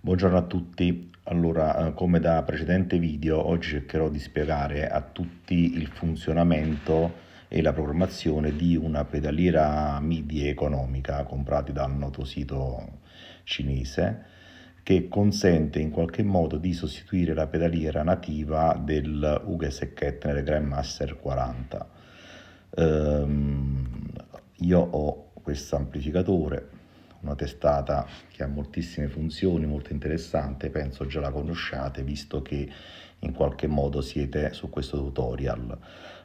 Buongiorno a tutti. Allora, come da precedente video, oggi cercherò di spiegare a tutti il funzionamento e la programmazione di una pedaliera MIDI economica comprata dal noto sito cinese che consente in qualche modo di sostituire la pedaliera nativa del Hughes & Kettner Grandmaster 40. Io ho questo amplificatore, una testata che ha moltissime funzioni, molto interessante, penso già la conosciate visto che in qualche modo siete su questo tutorial.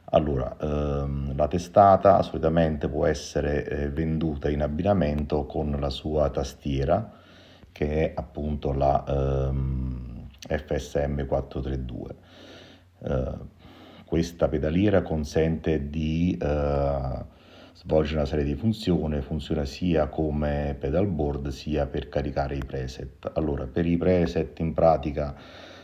Allora, la testata solitamente può essere venduta in abbinamento con la sua tastiera, che è appunto la FSM 432. Questa pedaliera consente di svolgere una serie di funzioni, funziona sia come pedalboard sia per caricare i preset. Allora, per i preset in pratica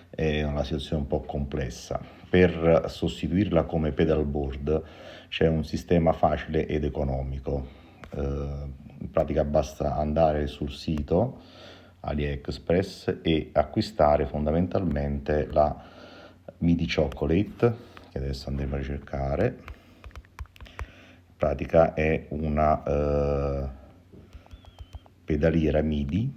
è una situazione un po' complessa. Per sostituirla come pedalboard c'è un sistema facile ed economico. In pratica basta andare sul sito AliExpress e acquistare fondamentalmente la MIDI Chocolate, che adesso andremo a ricercare. In pratica è una pedaliera MIDI.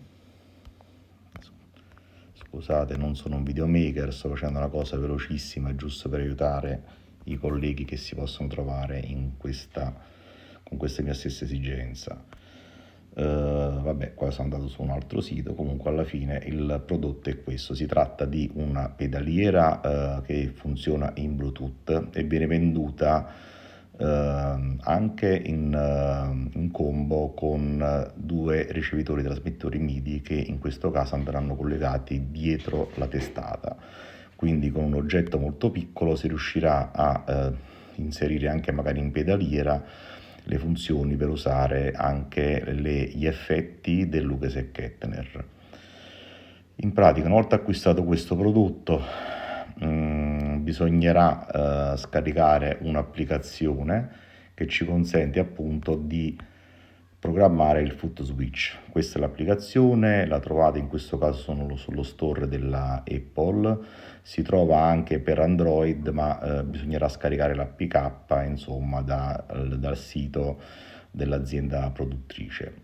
Scusate, non sono un videomaker, sto facendo una cosa velocissima giusto per aiutare i colleghi che si possono trovare con questa mia stessa esigenza. Vabbè, qua sono andato su un altro sito, comunque alla fine il prodotto è questo. Si tratta di una pedaliera che funziona in Bluetooth e viene venduta anche in combo con due ricevitori trasmettitori MIDI che in questo caso andranno collegati dietro la testata. Quindi con un oggetto molto piccolo si riuscirà a inserire anche magari in pedaliera le funzioni per usare anche gli effetti del Hughes & Kettner. In pratica, una volta acquistato questo prodotto, bisognerà scaricare un'applicazione che ci consente appunto di programmare il foot switch. Questa è l'applicazione, la trovate in questo caso sullo store della Apple, si trova anche per Android, ma bisognerà scaricare l'APK insomma dal sito dell'azienda produttrice.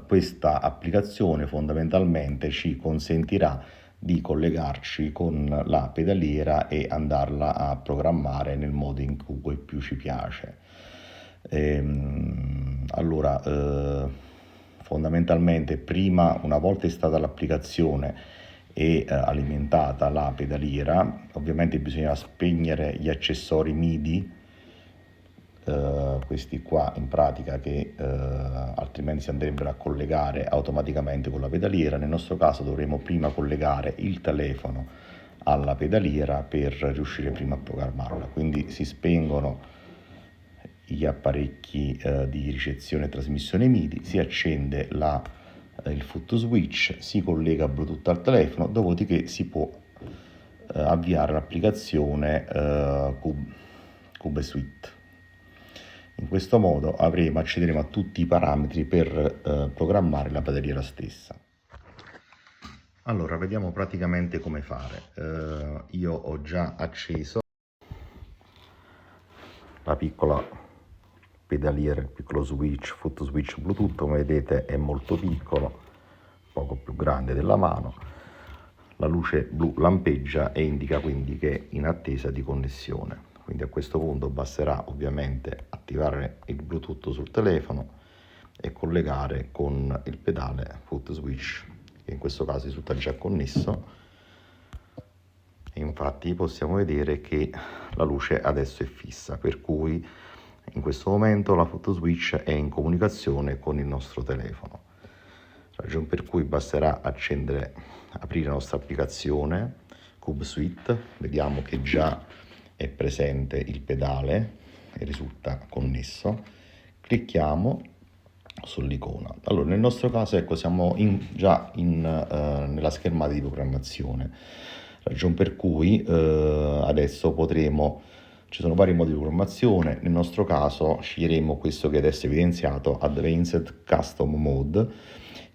Questa applicazione fondamentalmente ci consentirà di collegarci con la pedaliera e andarla a programmare nel modo in cui più ci piace. Fondamentalmente prima, una volta installata l'applicazione e alimentata la pedaliera, ovviamente bisogna spegnere gli accessori MIDI, questi qua in pratica che altrimenti si andrebbero a collegare automaticamente con la pedaliera. Nel nostro caso dovremo prima collegare il telefono alla pedaliera per riuscire prima a programmarla, quindi si spengono gli apparecchi di ricezione e trasmissione MIDI, si accende il foot switch, si collega Bluetooth al telefono, dopodiché si può avviare l'applicazione Cube Suite. In questo modo accederemo a tutti i parametri per programmare la pedaliera stessa. Allora, vediamo praticamente come fare. Io ho già acceso la piccola pedaliera, il piccolo switch, foot switch Bluetooth, come vedete è molto piccolo, poco più grande della mano. La luce blu lampeggia e indica quindi che è in attesa di connessione. Quindi a questo punto basterà ovviamente attivare il Bluetooth sul telefono e collegare con il pedale foot switch, che in questo caso risulta già connesso. E infatti possiamo vedere che la luce adesso è fissa, per cui in questo momento la foot switch è in comunicazione con il nostro telefono, ragione per cui basterà aprire la nostra applicazione Cube Suite. Vediamo che già è presente il pedale e risulta connesso. Clicchiamo sull'icona. Allora, nel nostro caso, ecco, siamo già nella schermata di programmazione, ragione per cui adesso ci sono vari modi di programmazione. Nel nostro caso sceglieremo questo che adesso è evidenziato, Advanced Custom Mode,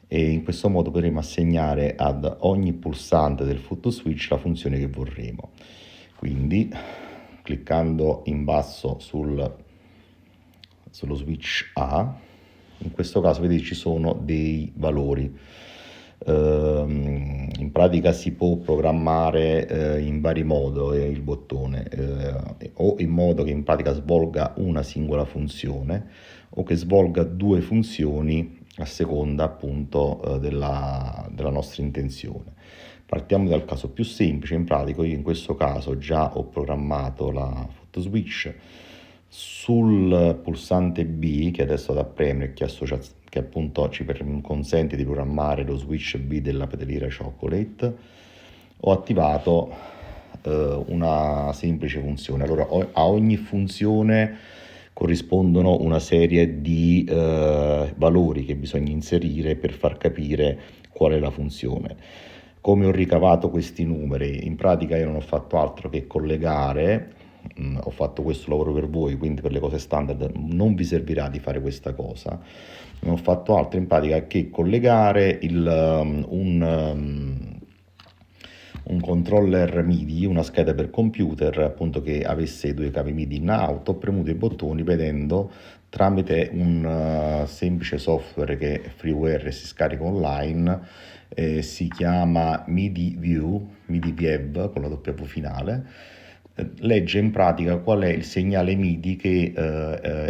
e in questo modo potremo assegnare ad ogni pulsante del foot switch la funzione che vorremo. Quindi cliccando in basso sullo switch A, in questo caso vedete ci sono dei valori. In pratica si può programmare in vari modi il bottone, o in modo che in pratica svolga una singola funzione o che svolga due funzioni a seconda appunto della nostra intenzione. Partiamo dal caso più semplice. In pratica io in questo caso già ho programmato la foot switch sul pulsante B, che adesso da premere, che appunto consente di programmare lo switch B della pedaliera Chocolate. Ho attivato una semplice funzione. Allora a ogni funzione corrispondono una serie di valori che bisogna inserire per far capire qual è la funzione. Come ho ricavato questi numeri? In pratica io non ho fatto altro che collegare. Ho fatto questo lavoro per voi, quindi per le cose standard non vi servirà di fare questa cosa. Non ho fatto altro in pratica che collegare un controller MIDI, una scheda per computer appunto che avesse due cavi MIDI in auto. Ho premuto i bottoni vedendo tramite un semplice software che è freeware e si scarica online, si chiama MIDI View, MIDI View con la W finale. Legge in pratica qual è il segnale MIDI che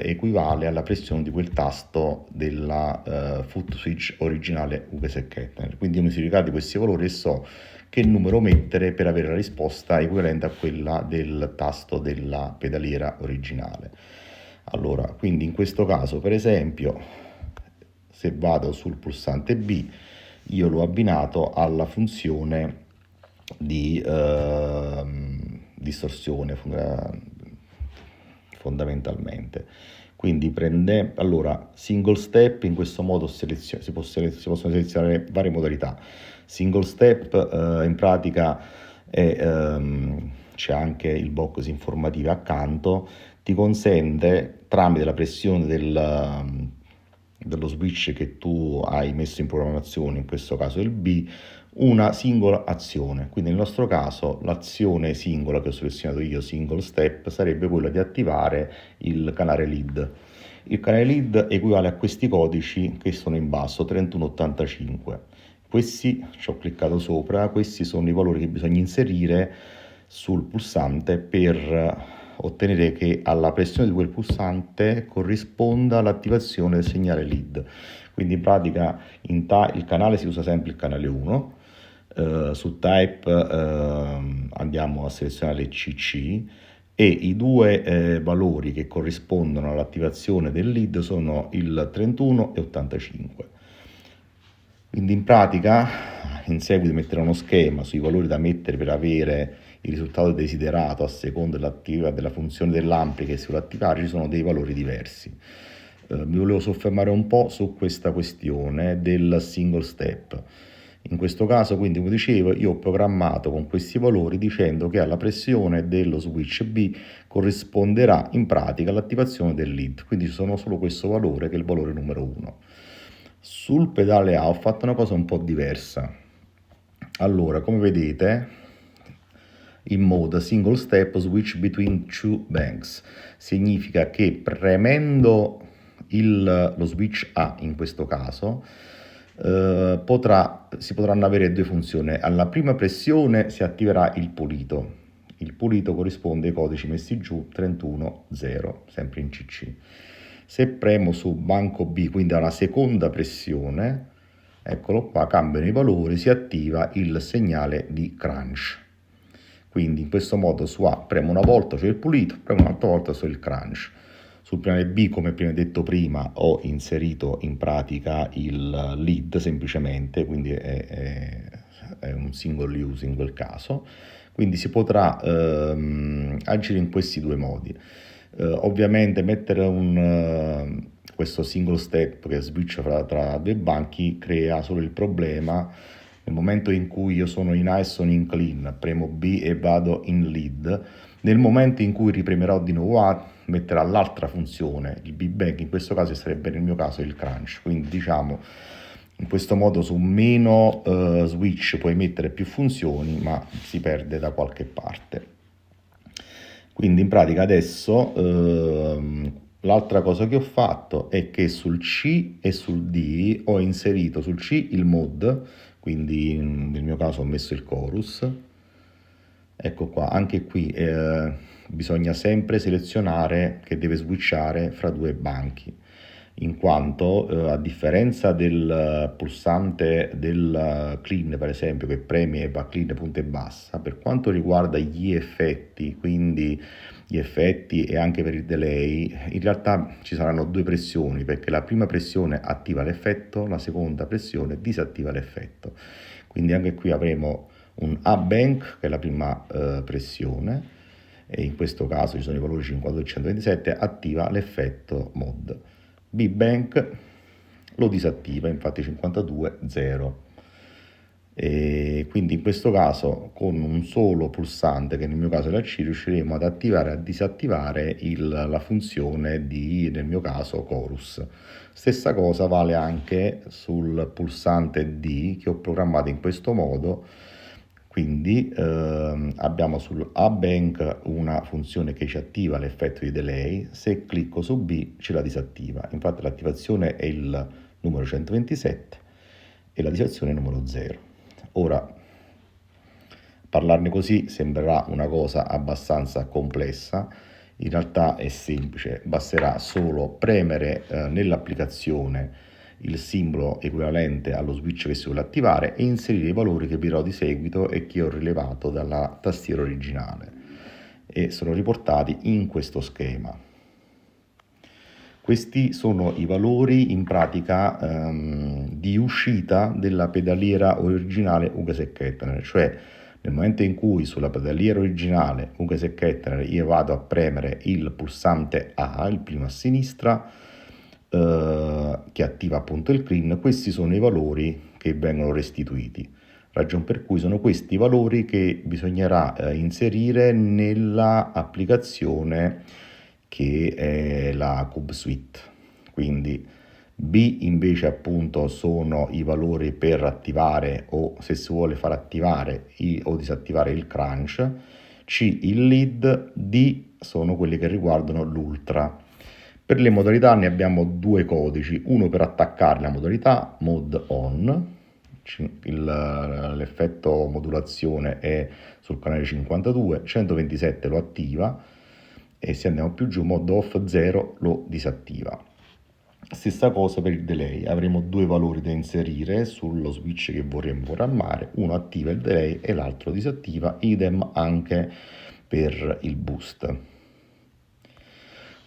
equivale alla pressione di quel tasto della foot switch originale UGS Kettner. Quindi io mi sono ricordato di questi valori e so che numero mettere per avere la risposta equivalente a quella del tasto della pedaliera originale. Allora, quindi in questo caso, per esempio, se vado sul pulsante B, io l'ho abbinato alla funzione di distorsione fondamentalmente. Quindi allora single step, in questo modo si possono selezionare varie modalità. Single step in pratica c'è anche il box informativo accanto, ti consente tramite la pressione dello switch che tu hai messo in programmazione, in questo caso il B, una singola azione. Quindi nel nostro caso l'azione singola che ho selezionato io, single step, sarebbe quella di attivare il canale lead. Il canale lead equivale a questi codici che sono in basso, 3185. Questi, ci ho cliccato sopra, questi sono i valori che bisogna inserire sul pulsante per ottenere che alla pressione di quel pulsante corrisponda l'attivazione del segnale lead. Quindi in pratica il canale si usa sempre il canale 1, su type andiamo a selezionare CC e i due valori che corrispondono all'attivazione del lead sono il 31 e 85. Quindi in pratica in seguito metterò uno schema sui valori da mettere per avere il risultato desiderato a seconda della funzione dell'ampli che si vuole attivare. Ci sono dei valori diversi. Mi volevo soffermare un po' su questa questione del single step. In questo caso, quindi, come dicevo, io ho programmato con questi valori dicendo che alla pressione dello switch B corrisponderà in pratica l'attivazione del lead. Quindi ci sono solo questo valore che è il valore numero 1. Sul pedale A ho fatto una cosa un po' diversa. Allora, come vedete, in mode single step switch between two banks significa che premendo lo switch A in questo caso si potranno avere due funzioni. Alla prima pressione si attiverà il pulito. Il pulito corrisponde ai codici messi giù 31.0, sempre in CC. Se premo su banco B, quindi alla seconda pressione, eccolo qua, cambiano i valori, si attiva il segnale di crunch. Quindi in questo modo su A premo una volta c'è il pulito, premo un'altra volta c'è il crunch. Sul piano B, come prima detto prima, ho inserito in pratica il lead semplicemente, quindi è un single use in quel caso. Quindi si potrà agire in questi due modi. Ovviamente mettere questo single step che switch tra due banchi crea solo il problema nel momento in cui io sono in high e sono in clean, premo B e vado in lead. Nel momento in cui ripremerò di nuovo A, metterà l'altra funzione, il B-bank, in questo caso sarebbe nel mio caso il crunch. Quindi diciamo In questo modo su meno switch puoi mettere più funzioni, ma si perde da qualche parte. Quindi in pratica adesso l'altra cosa che ho fatto è che sul C e sul D ho inserito sul C il mod, quindi nel mio caso ho messo il chorus. Ecco qua, anche qui bisogna sempre selezionare che deve switchare fra due banchi, in quanto a differenza del pulsante del clean, per esempio, che preme e va clean punta e bassa, per quanto riguarda gli effetti, quindi gli effetti e anche per il delay, in realtà ci saranno due pressioni, perché la prima pressione attiva l'effetto, la seconda pressione disattiva l'effetto. Quindi anche qui avremo un A-Bank, che è la prima pressione, e in questo caso ci sono i valori 52 e 127, attiva l'effetto mod. B-Bank lo disattiva, infatti 52, 0. E quindi in questo caso con un solo pulsante, che nel mio caso è la C, riusciremo ad attivare e a disattivare la funzione di, nel mio caso, chorus. Stessa cosa vale anche sul pulsante D, che ho programmato in questo modo. Quindi abbiamo sul A-Bank una funzione che ci attiva l'effetto di delay, se clicco su B ce la disattiva. Infatti l'attivazione è il numero 127 e la disattivazione è il numero 0. Ora, parlarne così sembrerà una cosa abbastanza complessa, in realtà è semplice, basterà solo premere nell'applicazione il simbolo equivalente allo switch che si vuole attivare e inserire i valori che vi dirò di seguito e che ho rilevato dalla tastiera originale e sono riportati in questo schema. Questi sono i valori in pratica di uscita della pedaliera originale Hughes & Kettner, cioè nel momento in cui sulla pedaliera originale Hughes & Kettner io vado a premere il pulsante A, il primo a sinistra, che attiva appunto il clean, questi sono i valori che vengono restituiti. Ragion per cui sono questi i valori che bisognerà inserire nella applicazione che è la Cube Suite. Quindi B invece appunto sono i valori per attivare o se si vuole far attivare o disattivare il crunch, C il lead, D sono quelli che riguardano l'ultra. Per le modalità ne abbiamo due codici, uno per attaccare la modalità mod on, l'effetto modulazione è sul canale 52, 127 lo attiva e se andiamo più giù mod off 0 lo disattiva. Stessa cosa per il delay, avremo due valori da inserire sullo switch che vorremmo programmare, uno attiva il delay e l'altro disattiva, idem anche per il boost.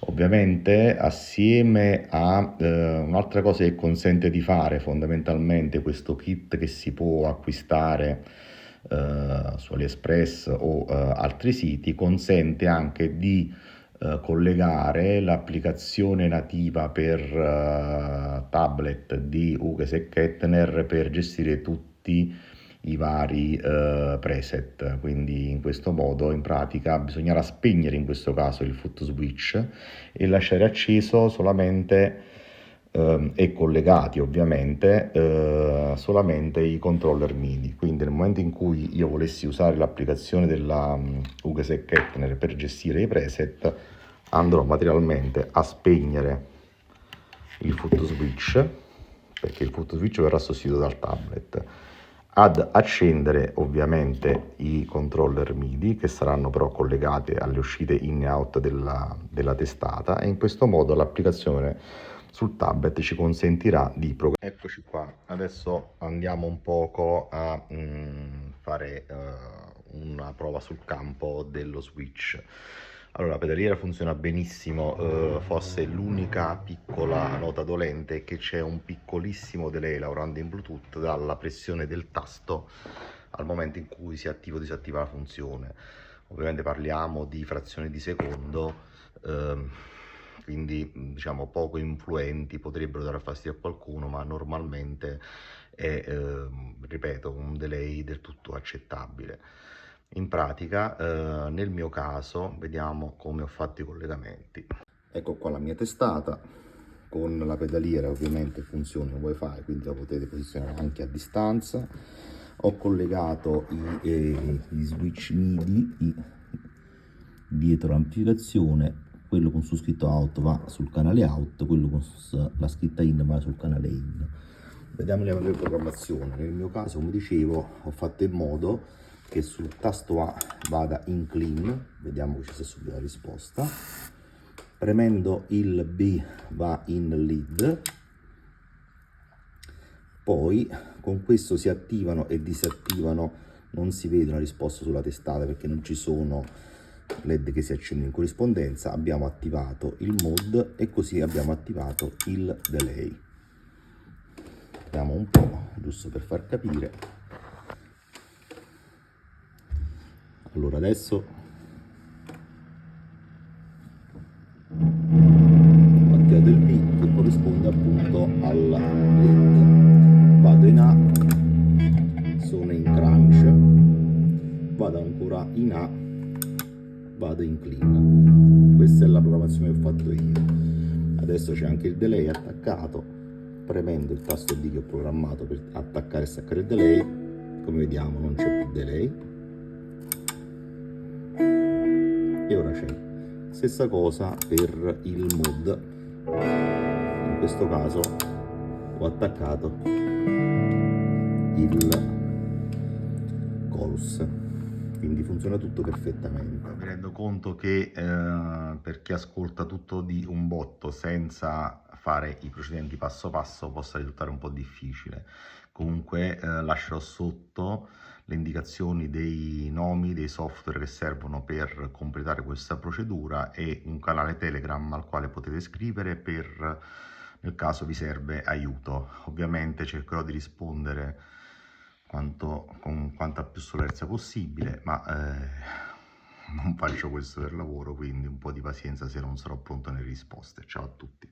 Ovviamente assieme a un'altra cosa che consente di fare fondamentalmente questo kit che si può acquistare su AliExpress o altri siti, consente anche di collegare l'applicazione nativa per tablet di Hughes & Kettner per gestire tutti i vari preset. Quindi in questo modo in pratica bisognerà spegnere in questo caso il foot switch e lasciare acceso solamente e collegati ovviamente solamente i controller MIDI. Quindi nel momento in cui io volessi usare l'applicazione della Hughes & Kettner per gestire i preset, andrò materialmente a spegnere il foot switch, perché il foot switch verrà sostituito dal tablet, ad accendere ovviamente i controller MIDI che saranno però collegati alle uscite in e out della testata, e in questo modo l'applicazione sul tablet ci consentirà di programmare. Eccoci qua, adesso andiamo un poco a fare una prova sul campo dello switch. Allora, la pedaliera funziona benissimo, forse l'unica piccola nota dolente è che c'è un piccolissimo delay lavorando in Bluetooth dalla pressione del tasto al momento in cui si attiva o disattiva la funzione. Ovviamente parliamo di frazioni di secondo, quindi diciamo poco influenti, potrebbero dare fastidio a qualcuno, ma normalmente è, ripeto, un delay del tutto accettabile. In pratica, nel mio caso, vediamo come ho fatto i collegamenti. Ecco qua la mia testata, con la pedaliera ovviamente funziona il wifi, quindi la potete posizionare anche a distanza. Ho collegato gli switch MIDI dietro l'amplificazione, quello con su scritto out va sul canale out, quello con la scritta in va sul canale in. Vediamo le programmazioni. Nel mio caso, come dicevo, ho fatto in modo che sul tasto A vada in clean, vediamo che ci sia subito la risposta. Premendo il B va in lead. Poi con questo si attivano e disattivano, non si vede una risposta sulla testata perché non ci sono LED che si accendono in corrispondenza. Abbiamo attivato il mode e così abbiamo attivato il delay. Vediamo un po', giusto per far capire. Allora adesso ho attivato il B che corrisponde appunto al LED. Vado in A, sono in crunch, vado ancora in A, vado in clean. Questa è la programmazione che ho fatto io. Adesso c'è anche il delay attaccato, premendo il tasto D che ho programmato per attaccare e staccare il delay. Come vediamo non c'è più delay e ora c'è. Stessa cosa per il mod, in questo caso ho attaccato il chorus, quindi funziona tutto perfettamente. Mi rendo conto che per chi ascolta tutto di un botto senza fare i procedimenti passo passo possa risultare un po' difficile. Comunque lascerò sotto le indicazioni dei nomi dei software che servono per completare questa procedura e un canale Telegram al quale potete scrivere per nel caso vi serve aiuto. Ovviamente cercherò di rispondere con quanta più solerzia possibile, ma non faccio questo per lavoro, quindi un po' di pazienza se non sarò pronto nelle risposte. Ciao a tutti.